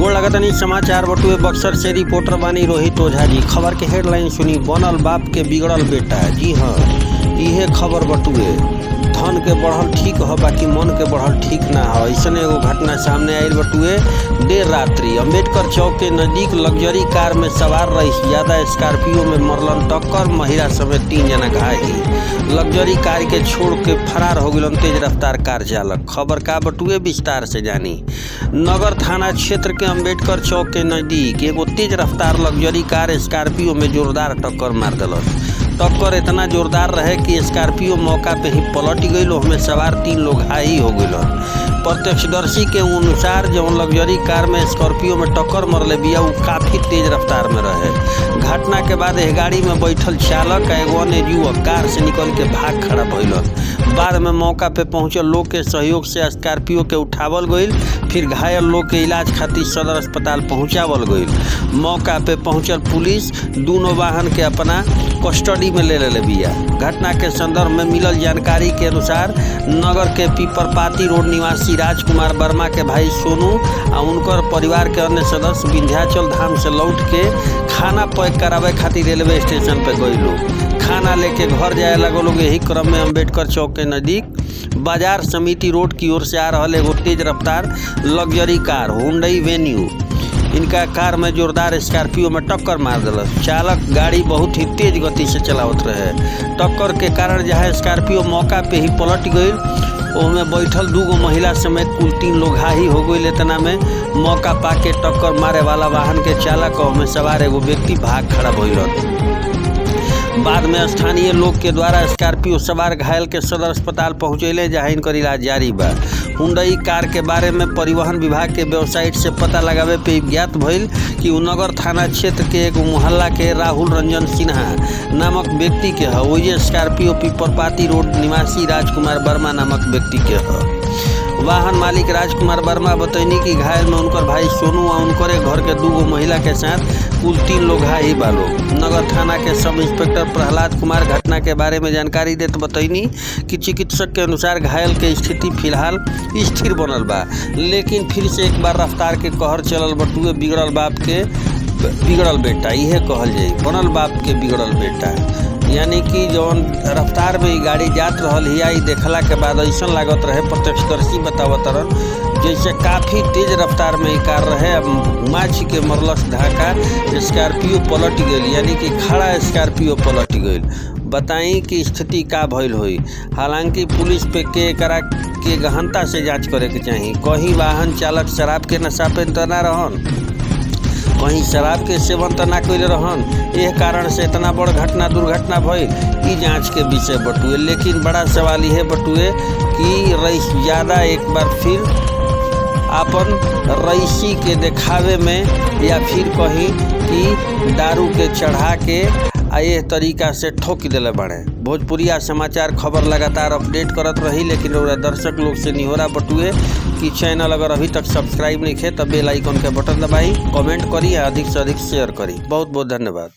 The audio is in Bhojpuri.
गोड़ लगतनी समाचार बटुए बक्सर से रिपोर्टर बानी रोहित ओझा जी। खबर के हेडलाइन सुनी, बनल बाप के बिगड़ल बेटा। जी हाँ, इहे खबर बटुए। धन के बढ़ल ठीक हो, बाकी मन के बढ़ल ठीक ना हो। ऐसन एगो घटना सामने आयल बटुए। देर रात्रि अम्बेडकर चौक के नजदीक लग्जरी कार में सवार रईस ज्यादा स्कॉर्पियो में मरलन टक्कर, महिला समेत 3 जना घायल। लग्जरी कार के छोड़ के फरार हो गलन तेज रफ्तार कार चालक। खबर का बटुए विस्तार से जानी। नगर थाना क्षेत्र के अम्बेडकर चौक के नजदीक एगो तेज रफ्तार लग्जरी कार स्कॉर्पियो में जोरदार टक्कर मार दिलस। टक्कर इतना जोरदार रहे कि स्कॉर्पियो मौका पे ही पलट गई। उसमें सवार 3 लोग घायल हो गए। प्रत्यक्षदर्शी के अनुसार जौन लग्जरी कार में स्कॉर्पियो में टक्कर मरले बिया वो काफी तेज रफ्तार में रहे। घटना के बाद यह गाड़ी में बैठल चालक एगो अन्य युवक कार से निकल के भाग खड़ा भइलन। बाद में मौका पे पहुंचल लोग के सहयोग से स्कॉर्पियो के उठावल गईल, फिर घायल लोग के इलाज खातिर सदर अस्पताल पहुंचावल गईल। मौका पे पहुंचल पुलिस दोनों वाहन के अपना कस्टडी में ले बिया। घटना के संदर्भ में मिलल जानकारी के अनुसार नगर के पीपरपाती रोड निवासी राजकुमार वर्मा के भाई सोनू और उनकर परिवार के अन्य सदस्य विंध्याचल धाम से लौट के खाना पैक करावे खातिर रेलवे स्टेशन पे गए। लोग खाना लेके घर जाए लगो। लोग यही क्रम में अम्बेडकर चौक के नजदीक बाजार समिति रोड की ओर से आ रहा एगो तेज रफ्तार लग्जरी कार हुंडई वेन्यू इनका कार में जोरदार स्कॉर्पियो में टक्कर मार दिलस। चालक गाड़ी बहुत ही तेज गति से चलावत रहे। टक्कर के कारण जहाँ स्कॉर्पियो मौका पे ही पलट गई, उसमें बैठल 2 महिला समेत कुल 3 लोग घायल हो गए। इतना में मौका पाके टक्कर मारे वाला वाहन के चालक और में सवार एगो व्यक्ति भाग खड़ा भइलन। बाद में स्थानीय लोग के द्वारा स्कॉर्पियो सवार घायल के सदर अस्पताल पहुंचैले, जहां इनकर इलाज जारी बा। हुंडई कार के बारे में परिवहन विभाग के वेबसाइट से पता लगावे पे ज्ञात भइल कि उ नगर थाना क्षेत्र के एगो मोहल्ला के राहुल रंजन सिन्हा नामक व्यक्ति के है। वही स्कॉर्पियो पीपरपाती रोड निवासी राजकुमार वर्मा नामक व्यक्ति के है। वाहन मालिक राजकुमार वर्मा बतैनी कि घायल में उनकर भाई सोनू और उनकर घर के 2 महिला के साथ कुल 3 लोग घायल बा लोग। नगर थाना के सब इंस्पेक्टर प्रहलाद कुमार घटना के बारे में जानकारी देते बतैनी कि चिकित्सक के अनुसार घायल के स्थिति फिलहाल स्थिर बनल बा, लेकिन फिर से एक बार रफ्तार के कहर चलल बटुए। बिगड़ल बाप के बिगड़ल बेटा, इहे कहल जाई। बनल बाप के बिगड़ल बेटा यानी कि जौन रफ्तार में गाड़ी जात रहल हिया देखला के बाद ऐसा लागत रहे, प्रत्यक्षदर्शी बतावत रहन जैसे काफ़ी तेज रफ्तार में कार रहे। अब माछी के मरलस धक्का, स्कॉर्पियो पलट गई, यानी कि खड़ा स्कॉर्पियो पलट गई। बताई कि स्थिति का भइल हुई। हालांकि पुलिस पे के करा के गहनता से जांच करे के चाहिए। कहीं वाहन चालक शराब के नशा पे त ना रहन, कहीं शराब के सेवन तो ना कैले रहन, यह कारण से इतना बड़ घटना दुर्घटना भइल, ई जांच के विषय बटुए। लेकिन बड़ा सवाल यह बटुए कि रईस ज़्यादा एक बार फिर अपन रईसी के दिखावे में या फिर कहीं कि दारू के चढ़ा के ये तरीका से ठोक दिले बड़े। भोजपुरिया समाचार खबर लगातार अपडेट करत रही, लेकिन दर्शक लोग से निहोरा बटुए कि चैनल अगर अभी तक सब्सक्राइब नहीं खे तो बेल आइकन के बटन दबाई, कमेंट करी, अधिक से अधिक शेयर करी। बहुत बहुत धन्यवाद।